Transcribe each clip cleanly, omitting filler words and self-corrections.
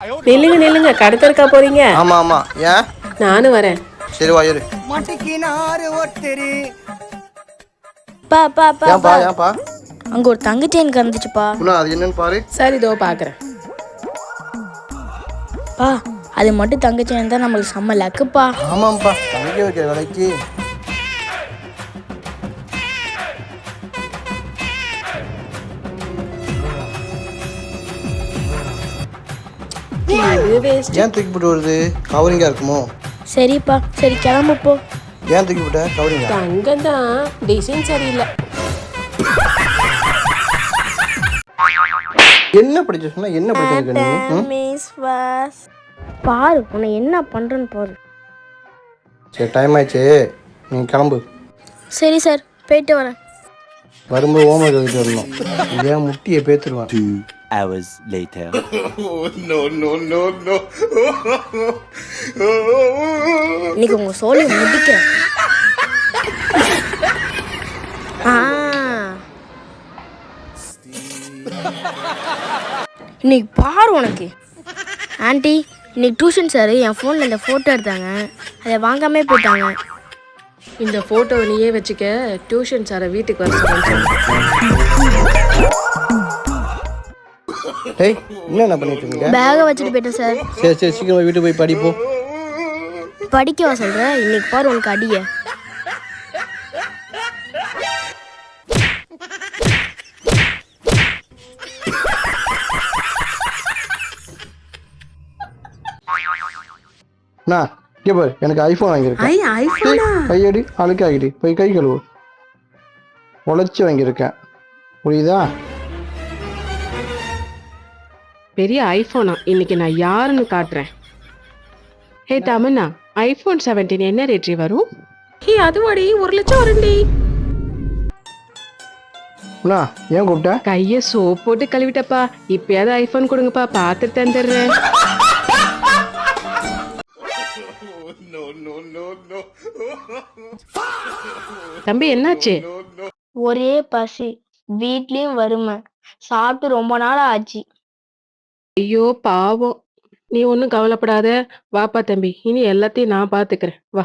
நில்லுங்க நில்லுங்க, கடத்தருக்கா போறீங்க? ஆமா ஆமா. ஏன்? நானும் வரேன். சரி வா ஏறு. பா பா பா ஏன்பா பா ஏன்பா? அங்க ஒரு தங்கச்சி எனக்கு வந்துச்சுப்பா. அது என்னன்னு பாரு. சரி இதோ பாக்குறேன். பா அது மட்டும் தங்கச்சி இருந்தா நம்மளுக்கு செம்ம லக்குப்பா. ஆமாம்ப்பா, தங்க வைக்கிற வேலைக்கு. இது வேஸ்ட். ஏன் தூக்கி போட்டு வருது? கவரிங்கா இருக்குமோ? சரிப்பா, சரி கிளம்பு போ. ஏன் தூக்கி போட்ட? கவரிங்கா? தங்கம் தான், டிசைன் சரியில்லை. என்ன படிச்ச சொன்னா என்ன படிச்சிருக்க நீ? மிஸ் வாஸ் பாரு உன்னை என்ன பண்றேன்னு பாரு. சரி டைம் ஆயிடுச்சு, நீ கிளம்பு. சரி சார், போயிட்டு வரேன். வரும்போது ஹோம்ஒர்க் எழுதிட்டு வரணும். ஏன் முட்டியை பேத்துருவேன். 2 hours later. இன்னைக்கு உங்க சோழி முடிக்கிறேன். இன்னைக்கு பாரு உனக்கு. ஆண்டி, இன்னைக்கு டியூஷன் சார் என் ஃபோனில் இந்த ஃபோட்டோ எடுத்தாங்க, அதை வாங்காமே போயிட்டாங்க. இந்த போட்டோவை நீயே வச்சுக்க, டியூஷன் சாரை வீட்டுக்கு வர சொல்றேன். டேய் என்ன பண்ணிட்டு இருக்கீங்க? பேகை வச்சுட்டு போயிட்டேன் சார். சரி சரி சீக்கிரமா வீட்டுக்கு போய் படிப்போம். படிக்கவா சொல்கிறேன்? இன்னைக்கு பாரு உனக்கு அடிய. நான் இங்கே பாரு, எனக்கு ஐஃபோன் வாங்கியிருக்கேன். ஐபோனா? கையடி அழுக்காகிடி, போய் கை கழுவு. உழைச்சி வாங்கியிருக்கேன், புரியுதா? பெரிய ஐபோனா? இன்னைக்கு நான் யாருன்னு காட்டுறேன். ஹே தமன்னா, ஐபோன் 17 என்ன ரேட்ரி வரும்? ஹே அதுவாடி 1,00,000 வருண்டி. அண்ணா ஏன் கூப்பிட்ட? கைய சோப் போட்டு கழுவிட்டப்பா. இப்பயாவது ஐபோன் கொடுங்கப்பா, பார்த்துட்டு தந்துடுறேன். தம்பி என்னாச்சு? ஒரே பசி, வீட்லேயும் வறுமை, சாப்பிட்டு ரொம்ப நாள் ஆச்சு. ஐயோ பாவம், நீ ஒன்றும் கவலைப்படாத. வாப்பா தம்பி, இனி எல்லாத்தையும் நான் பார்த்துக்கிறேன். வா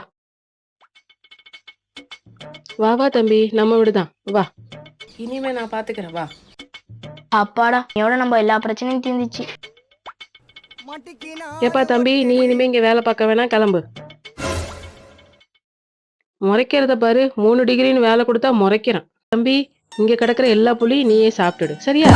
வா வா தம்பி, நம்ம விடுதான், வா. இனிமே நான் பார்த்துக்கிறேன், வா. அப்பாடா, எவ்வளோ நம்ம எல்லா பிரச்சனையும் தீர்ந்துச்சு. ஏப்பா தம்பி, நீ இனிமே இங்க வேலை பார்க்க வேணாம், கிளம்பு. முறைக்கிறத பாரு, 3 டிகிரின்னு வேலை கொடுத்தா முறைக்கிறான். தம்பி, இங்க கிடக்குற எல்லா புள்ளியும் நீயே சாப்பிட்டுடு, சரியா?